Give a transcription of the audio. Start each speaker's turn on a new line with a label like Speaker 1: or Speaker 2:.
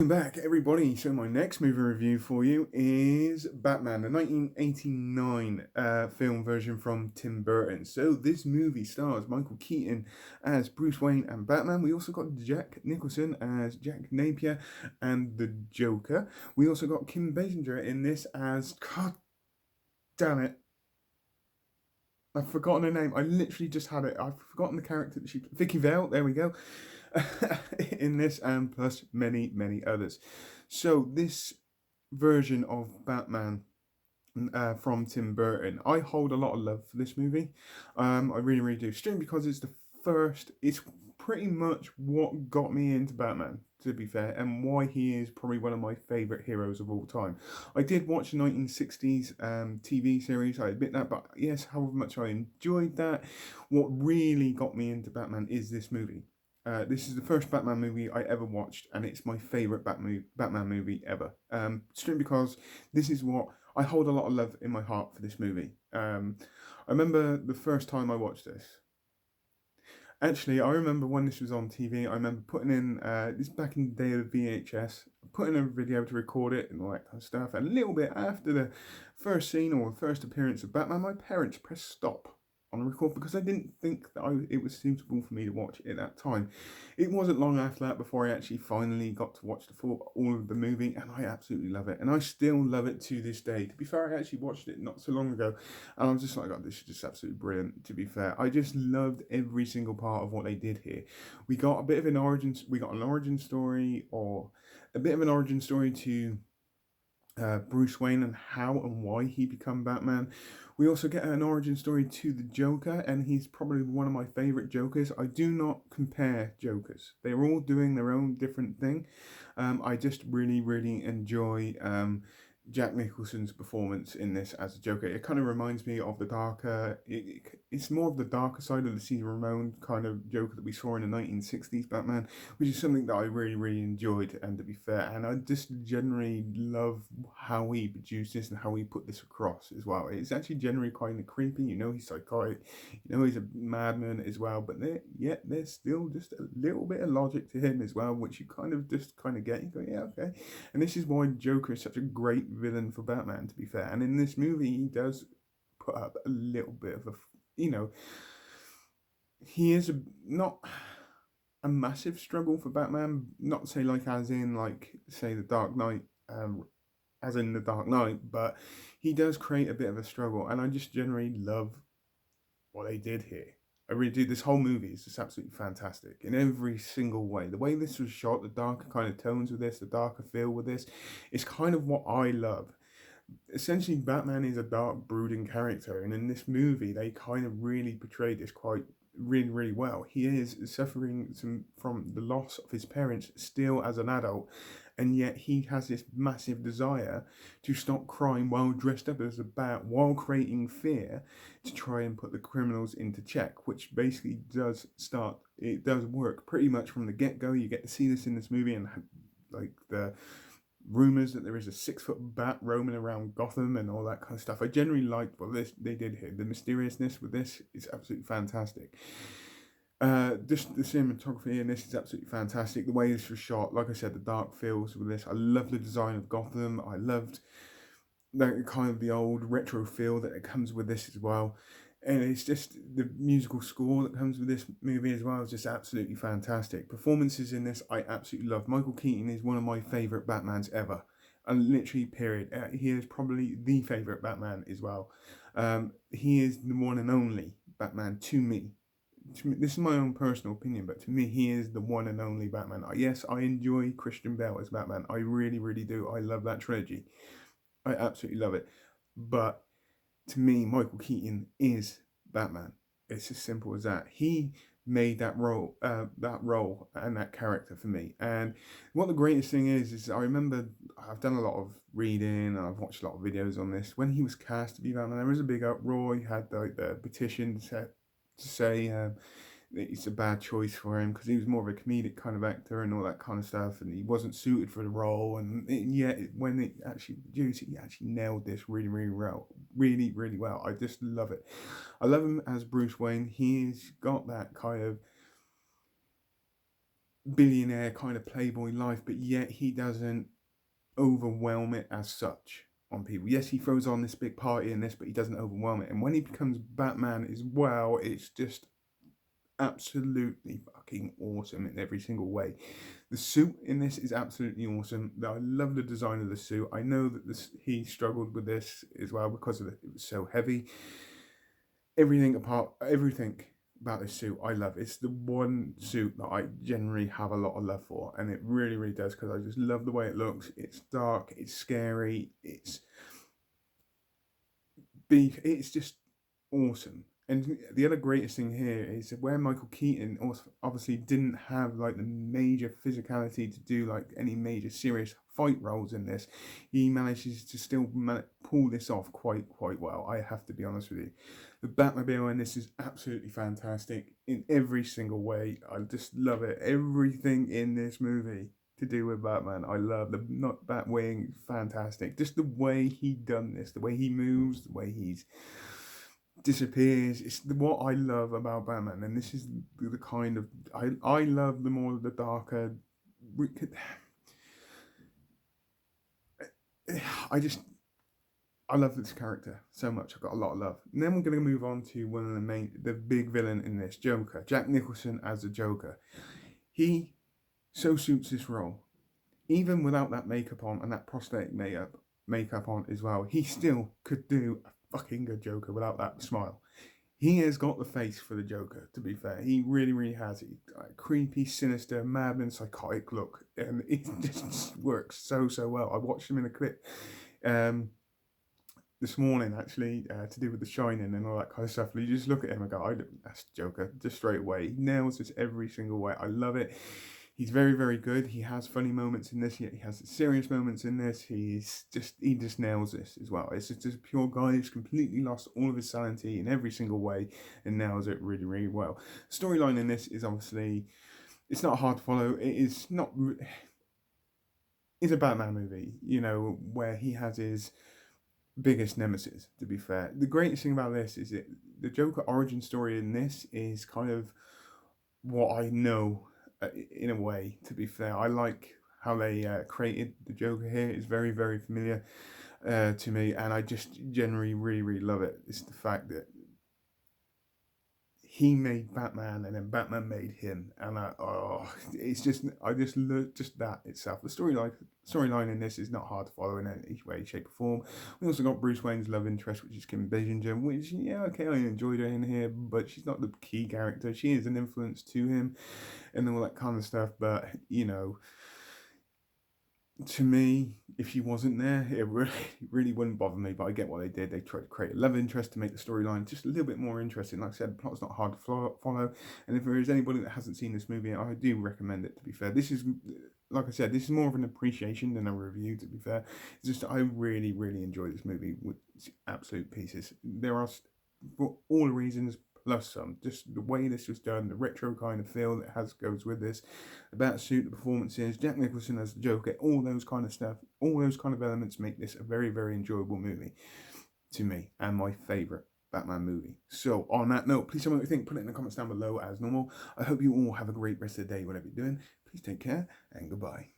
Speaker 1: Welcome back, everybody. So my next movie review for you is Batman, the 1989 film version from Tim Burton. So this movie stars Michael Keaton as Bruce Wayne and Batman. We also got Jack Nicholson as Jack Napier and the Joker. We also got Kim Basinger in this as, God damn it, I've forgotten her name. I literally just had it. I've forgotten the character that Vicky Vale. There we go. In this, and plus many, many others. So this version of Batman from Tim Burton, I hold a lot of love for this movie. I really, really do. Strictly because it's the first. It's pretty much what got me into Batman, to be fair, and why he is probably one of my favorite heroes of all time. I did watch the 1960s TV series, I admit that, but yes, however much I enjoyed that, what really got me into Batman is this movie. This is the first Batman movie I ever watched, and it's my favorite Batman movie ever. Strictly because this is what I hold a lot of love in my heart for this movie. I remember the first time I watched this. Actually, I remember when this was on TV. I remember putting in this back in the day of VHS, putting in a video to record it and all that kind of stuff. And a little bit after the first scene or first appearance of Batman, my parents pressed stop on record because I didn't think that it was suitable for me to watch at that time. It wasn't long after that before I actually finally got to watch all of the movie, and I absolutely love it, and I still love it to this day. To be fair, I actually watched it not so long ago, and I was just like, oh, this is just absolutely brilliant. To be fair, I just loved every single part of what they did here. We got an origin story, or a bit of an origin story to Bruce Wayne and how and why he became Batman. We also get an origin story to the Joker, and he's probably one of my favorite Jokers. I do not compare Jokers; they're all doing their own different thing. I just really, really enjoy Jack Nicholson's performance in this as a Joker. It kind of reminds me of the darker. It's more of the darker side of the Cesar Ramon kind of Joker that we saw in the 1960s Batman, which is something that I really, really enjoyed. And to be fair, and I just generally love how he produced this and how he put this across as well. It's actually generally kind of creepy. You know, he's psychotic. You know, he's a madman as well. But yet there's still just a little bit of logic to him as well, which you kind of get. You go, yeah, okay. And this is why Joker is such a great villain for Batman, to be fair. And in this movie, he does put up a little bit of a, you know, he is not a massive struggle for Batman. Not say like as in like say the Dark Knight, as in the Dark Knight, but he does create a bit of a struggle, and I just generally love what they did here. I really do. This whole movie is just absolutely fantastic in every single way. The way this was shot, the darker kind of tones with this, the darker feel with this, it's kind of what I love. Essentially, Batman is a dark, brooding character, and in this movie, they kind of really portrayed this quite really, really well. He is suffering from the loss of his parents still as an adult, and yet he has this massive desire to stop crime while dressed up as a bat, while creating fear to try and put the criminals into check, which basically it does work pretty much from the get go. You get to see this in this movie, and like the rumors that there is a 6 foot bat roaming around Gotham and all that kind of stuff. I generally liked what they did here. The mysteriousness with this is absolutely fantastic. Just the cinematography in this is absolutely fantastic. The way this was shot, like I said, the dark feels with this. I love the design of Gotham. I loved that kind of the old retro feel that it comes with this as well. And it's just the musical score that comes with this movie as well is just absolutely fantastic. Performances in this I absolutely love. Michael Keaton is one of my favourite Batmans ever. And literally, period. He is probably the favourite Batman as well. He is the one and only Batman to me. This is my own personal opinion, but to me, he is the one and only Batman. Yes, I enjoy Christian Bale as Batman. I really, really do. I love that trilogy. I absolutely love it. But to me, Michael Keaton is Batman. It's as simple as that. He made that role and that character for me. And what the greatest thing is I remember I've done a lot of reading and I've watched a lot of videos on this. When he was cast to be Batman, there was a big uproar. He had the petition to say it's a bad choice for him because he was more of a comedic kind of actor and all that kind of stuff, and he wasn't suited for the role. And yet, when it actually produced, he actually nailed this really, really well, really, really well. I just love it. I love him as Bruce Wayne. He's got that kind of billionaire kind of playboy life, but yet he doesn't overwhelm it as such on people. Yes, he throws on this big party and this, but he doesn't overwhelm it. And when he becomes Batman as well, it's just absolutely fucking awesome in every single way. The suit in this is absolutely awesome. I love the design of the suit. I know that he struggled with this as well because of it was so heavy. Everything about this suit I love. It's the one suit that I generally have a lot of love for, and it really, really does, because I just love the way it looks. It's dark, it's scary, it's big, it's just awesome. And the other greatest thing here is where Michael Keaton also obviously didn't have like the major physicality to do like any major serious fight roles in this, he manages to still pull this off quite well. I have to be honest with you. The Batmobile in this is absolutely fantastic in every single way. I just love it. Everything in this movie to do with Batman, I love. The not Batwing, fantastic. Just the way he done this, the way he moves, the way he's disappears. It's what I love about Batman, and this is the kind of I love the more the darker. I just I love this character so much. I've got a lot of love. And then we're going to move on to one of the big villain in this, Joker. Jack Nicholson as the Joker. He so suits this role. Even without that makeup on and that prosthetic makeup on as well, he still could do a fucking good Joker without that smile. He has got the face for the Joker, to be fair. He really, really has. He creepy, sinister, mad and psychotic look. And it just works so well. I watched him in a clip this morning, actually, to do with The Shining and all that kind of stuff. And you just look at him and go, that's Joker, just straight away. He nails this every single way. I love it. He's very, very good. He has funny moments in this, yet he has serious moments in this. He just nails this as well. It's just a pure guy who's completely lost all of his sanity in every single way and nails it really, really well. Storyline in this is obviously, it's not hard to follow. It's a Batman movie, where he has his biggest nemesis, to be fair. The greatest thing about this is the Joker origin story in this is kind of what I know, in a way, to be fair. I like how they created the Joker here. It's very, very familiar to me, and I just generally really, really love it. It's the fact that he made Batman and then Batman made him, and it's just, I just look, just that itself. The storyline in this is not hard to follow in any way, shape or form. We also got Bruce Wayne's love interest, which is Kim Basinger, which, yeah, okay, I enjoyed her in here, but she's not the key character. She is an influence to him and all that kind of stuff, but to me, if she wasn't there, it really wouldn't bother me. But I get what they did. They tried to create a love interest to make the storyline just a little bit more interesting. Like I said, the plot's not hard to follow. And if there is anybody that hasn't seen this movie, I do recommend it, to be fair. This is, like I said, this is more of an appreciation than a review, to be fair. It's just, I really, really enjoy this movie with absolute pieces. There are, for all the reasons, plus some. Just the way this was done, the retro kind of feel that goes with this, the Batsuit, the performances, Jack Nicholson as the Joker, all those kind of stuff, all those kind of elements make this a very, very enjoyable movie to me, and my favourite Batman movie. So on that note, please tell me what you think. Put it in the comments down below as normal. I hope you all have a great rest of the day, whatever you're doing. Please take care and goodbye.